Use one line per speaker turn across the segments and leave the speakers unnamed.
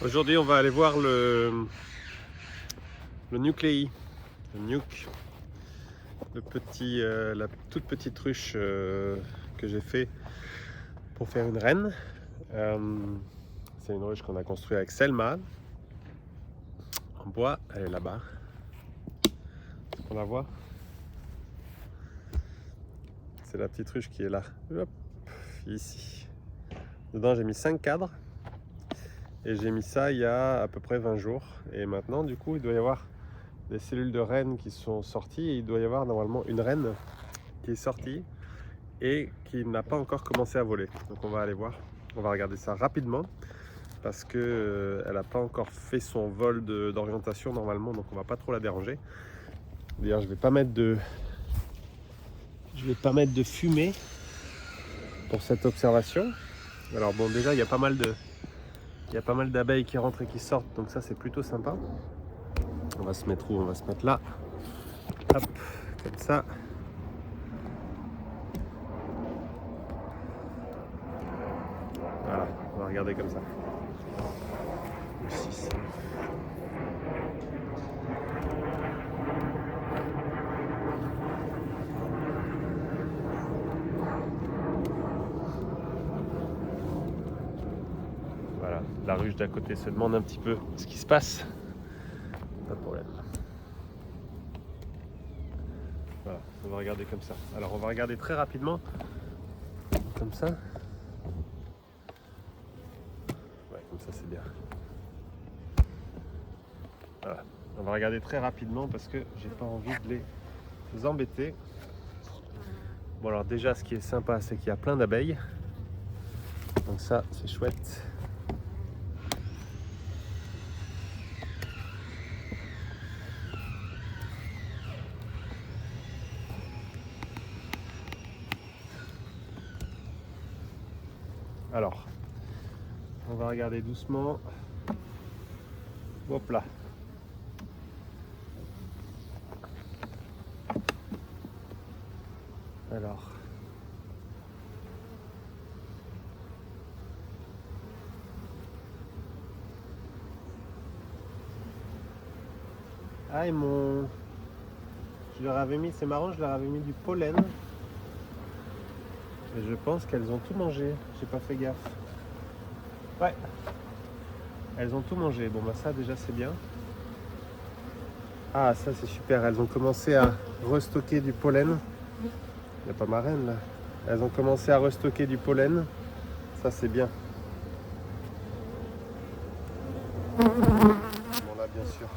Aujourd'hui, on va aller voir le nucléi, le nuke, la toute petite ruche que j'ai fait pour faire une reine. C'est une ruche qu'on a construite avec Selma en bois. Elle est là-bas. On la voit. C'est la petite ruche qui est là. Hop, ici. Dedans, j'ai mis 5 cadres. Et j'ai mis ça il y a à peu près 20 jours. Et maintenant, du coup, il doit y avoir des cellules de reine qui sont sorties. Et il doit y avoir normalement une reine qui est sortie et qui n'a pas encore commencé à voler. Donc on va aller voir. On va regarder ça rapidement parce que elle n'a pas encore fait son vol d'orientation normalement. Donc on va pas trop la déranger. D'ailleurs, je vais pas mettre de fumée pour cette observation. Alors bon, déjà il y a pas mal d'abeilles qui rentrent et qui sortent, donc ça c'est plutôt sympa. On va se mettre où? On va se mettre là. Hop, comme ça. Voilà, on va regarder comme ça. Ici. Voilà, la ruche d'à côté se demande un petit peu ce qui se passe. Pas de problème. Voilà, on va regarder comme ça. Alors on va regarder très rapidement. Comme ça. Ouais, comme ça c'est bien. Voilà. On va regarder très rapidement parce que j'ai pas envie de les embêter. Bon alors déjà ce qui est sympa c'est qu'il y a plein d'abeilles. Donc ça c'est chouette. Alors, on va regarder doucement. Hop là. Alors. Ah, et je leur avais mis, c'est marrant, je leur avais mis du pollen. Et je pense qu'elles ont tout mangé. J'ai pas fait gaffe. Ouais. Elles ont tout mangé. Bon, bah ça, déjà, c'est bien. Ah, ça, c'est super. Elles ont commencé à restocker du pollen. Il n'y a pas ma reine, là. Elles ont commencé à restocker du pollen. Ça, c'est bien. Bon, là, bien sûr,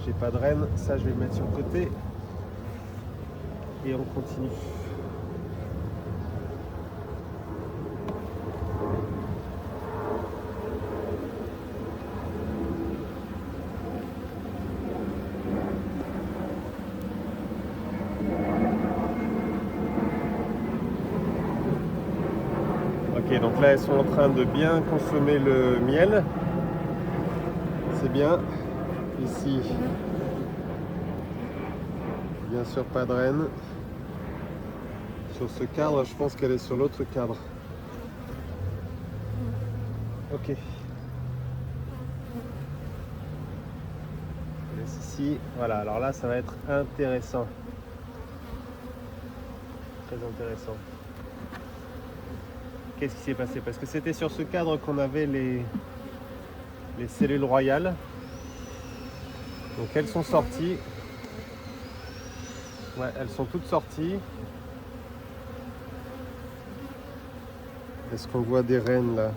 j'ai pas de reine. Ça, je vais le mettre sur le côté. Et on continue. Ok, donc là elles sont en train de bien consommer le miel. C'est bien. Ici, bien sûr pas de reine. Sur ce cadre, je pense qu'elle est sur l'autre cadre. Ok. Elle est ici. Voilà, alors là ça va être intéressant. Très intéressant. Qu'est-ce qui s'est passé? Parce que c'était sur ce cadre qu'on avait les cellules royales. Donc elles sont sorties. Ouais, elles sont toutes sorties. Est-ce qu'on voit des reines là?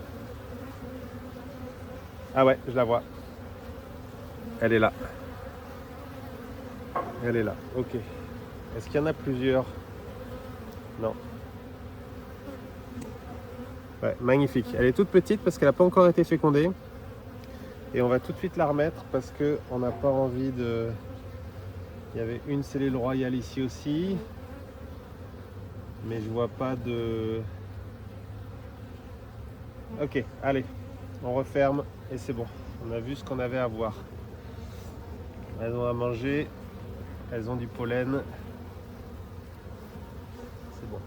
Ah ouais, je la vois. Elle est là. Elle est là. Ok. Est-ce qu'il y en a plusieurs? Non. Ouais, magnifique. Elle est toute petite parce qu'elle n'a pas encore été fécondée. Et on va tout de suite la remettre parce qu'on n'a pas envie de... Il y avait une cellule royale ici aussi. Mais je vois pas de... Ok, allez. On referme et c'est bon. On a vu ce qu'on avait à voir. Elles ont à manger. Elles ont du pollen. C'est bon.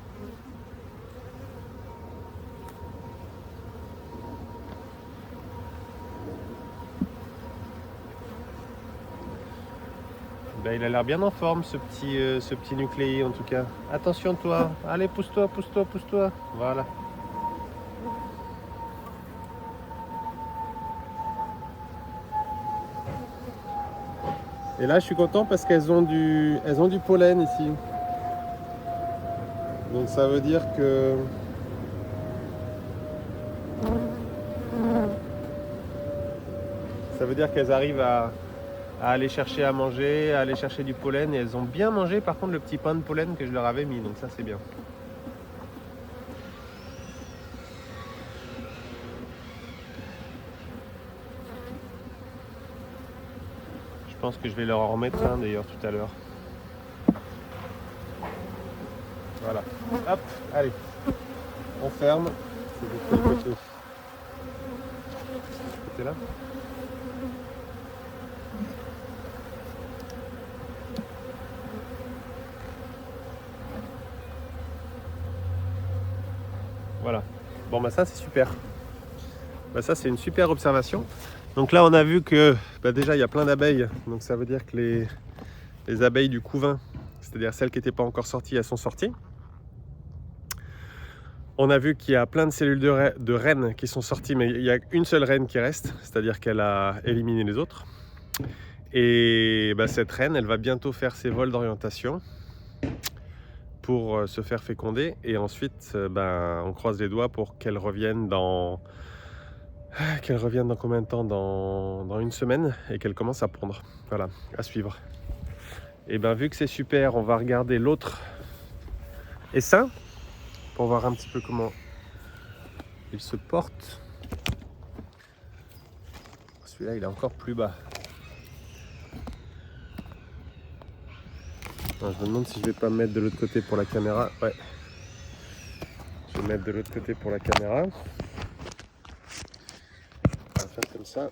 Ben, il a l'air bien en forme ce petit nucléi en tout cas. Attention toi, allez pousse-toi, pousse-toi, pousse-toi. Voilà. Et là je suis content parce qu'elles ont du pollen ici. Donc ça veut dire que qu'elles arrivent à aller chercher à manger, à aller chercher du pollen. Et elles ont bien mangé par contre le petit pain de pollen que je leur avais mis. Donc ça c'est bien. Je pense que je vais leur en remettre un d'ailleurs tout à l'heure. Voilà. Hop, allez. On ferme. C'est de quel côté ? Ce côté-là ? Voilà. Bon bah ça c'est super. Bah ça c'est une super observation. Donc là on a vu que déjà il y a plein d'abeilles. Donc ça veut dire que les abeilles du couvain, c'est-à-dire celles qui n'étaient pas encore sorties, elles sont sorties. On a vu qu'il y a plein de cellules de reines qui sont sorties, mais il y a une seule reine qui reste, c'est-à-dire qu'elle a éliminé les autres. Et cette reine, elle va bientôt faire ses vols d'orientation pour se faire féconder. Et ensuite, on croise les doigts pour qu'elle revienne dans combien de temps ? Dans une semaine, et qu'elle commence à pondre. Voilà, à suivre. Et vu que c'est super, on va regarder l'autre essaim pour voir un petit peu comment il se porte. Celui-là, il est encore plus bas. Alors, je me demande si je vais pas me mettre de l'autre côté pour la caméra. Ouais. Je vais me mettre de l'autre côté pour la caméra. On va faire comme ça.